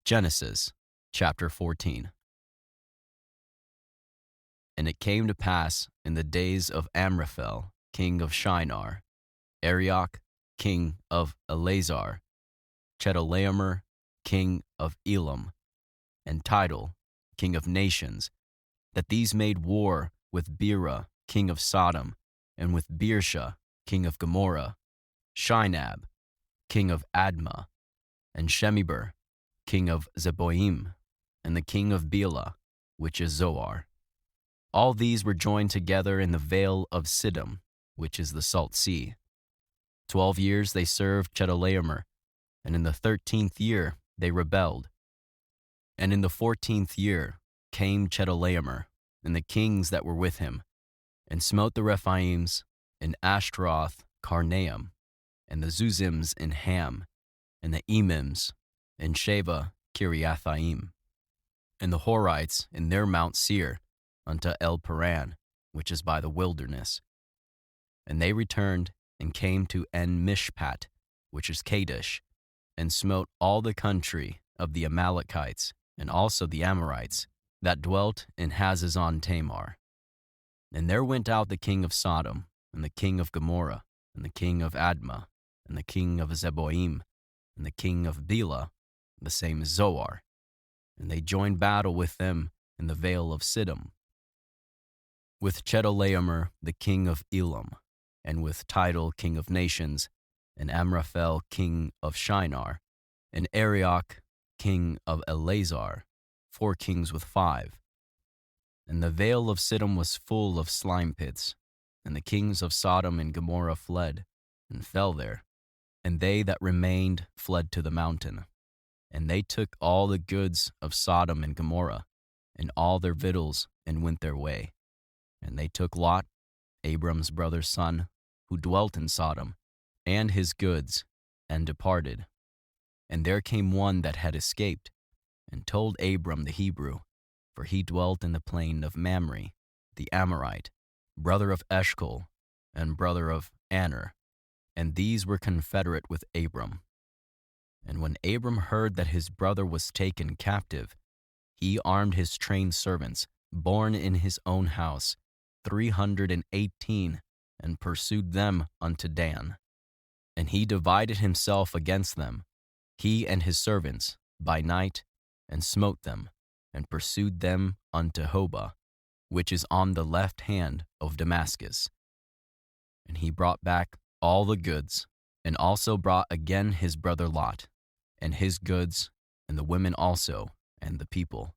Genesis chapter 14. And it came to pass in the days of Amraphel, king of Shinar, Arioch, king of Eleazar, Chedorlaomer, king of Elam, and Tidal, king of nations, that these made war with Bera, king of Sodom, and with Birsha, king of Gomorrah, Shinab, king of Admah, and Shemeber, king of Zeboim, and the king of Bela, which is Zoar. All these were joined together in the vale of Siddim, which is the Salt Sea. 12 years they served Chedorlaomer, and in the 13th year they rebelled. And in the 14th year came Chedorlaomer, and the kings that were with him, and smote the Rephaims in Ashtaroth Karnaim, and the Zuzims in Ham, and the Emims in Sheva Kiriathaim, and the Horites in their Mount Seir, unto El Paran, which is by the wilderness. And they returned and came to En Mishpat, which is Kadesh, and smote all the country of the Amalekites, and also the Amorites, that dwelt in Hazazon Tamar. And there went out the king of Sodom, and the king of Gomorrah, and the king of Admah, and the king of Zeboim, and the king of Bela, the same as Zoar, and they joined battle with them in the vale of Siddim, with Chedorlaomer the king of Elam, and with Tidal king of nations, and Amraphel king of Shinar, and Arioch king of Eleazar, 4 kings with 5. And the vale of Siddim was full of slime pits, and the kings of Sodom and Gomorrah fled, and fell there, and they that remained fled to the mountain. And they took all the goods of Sodom and Gomorrah, and all their victuals, and went their way. And they took Lot, Abram's brother's son, who dwelt in Sodom, and his goods, and departed. And there came one that had escaped, and told Abram the Hebrew, for he dwelt in the plain of Mamre, the Amorite, brother of Eshcol, and brother of Aner, and these were confederate with Abram. And when Abram heard that his brother was taken captive, he armed his trained servants, born in his own house, 318, and pursued them unto Dan. And he divided himself against them, he and his servants, by night, and smote them, and pursued them unto Hobah, which is on the left hand of Damascus. And he brought back all the goods, and also brought again his brother Lot, and his goods, and the women also, and the people.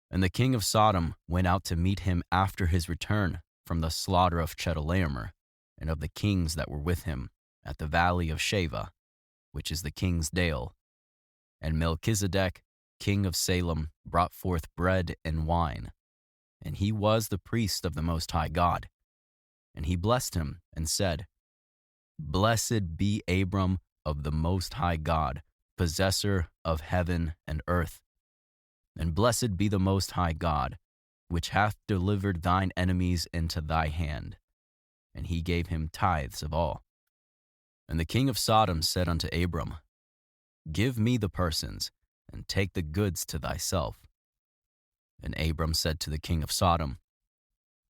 And the king of Sodom went out to meet him after his return from the slaughter of Chedorlaomer, and of the kings that were with him, at the valley of Sheva, which is the king's dale. And Melchizedek, king of Salem, brought forth bread and wine, and he was the priest of the Most High God. And he blessed him, and said, Blessed be Abram of the Most High God, possessor of heaven and earth. And blessed be the Most High God, which hath delivered thine enemies into thy hand. And he gave him tithes of all. And the king of Sodom said unto Abram, Give me the persons, and take the goods to thyself. And Abram said to the king of Sodom,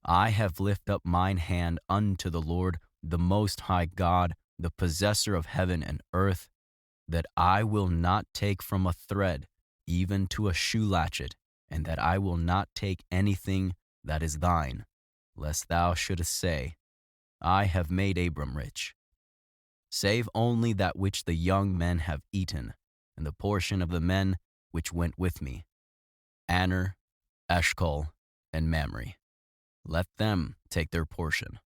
I have lifted up mine hand unto the Lord, the Most High God, the possessor of heaven and earth, that I will not take from a thread, even to a shoe latchet, and that I will not take anything that is thine, lest thou shouldest say, I have made Abram rich. Save only that which the young men have eaten, and the portion of the men which went with me, Aner, Eshcol, and Mamre. Let them take their portion.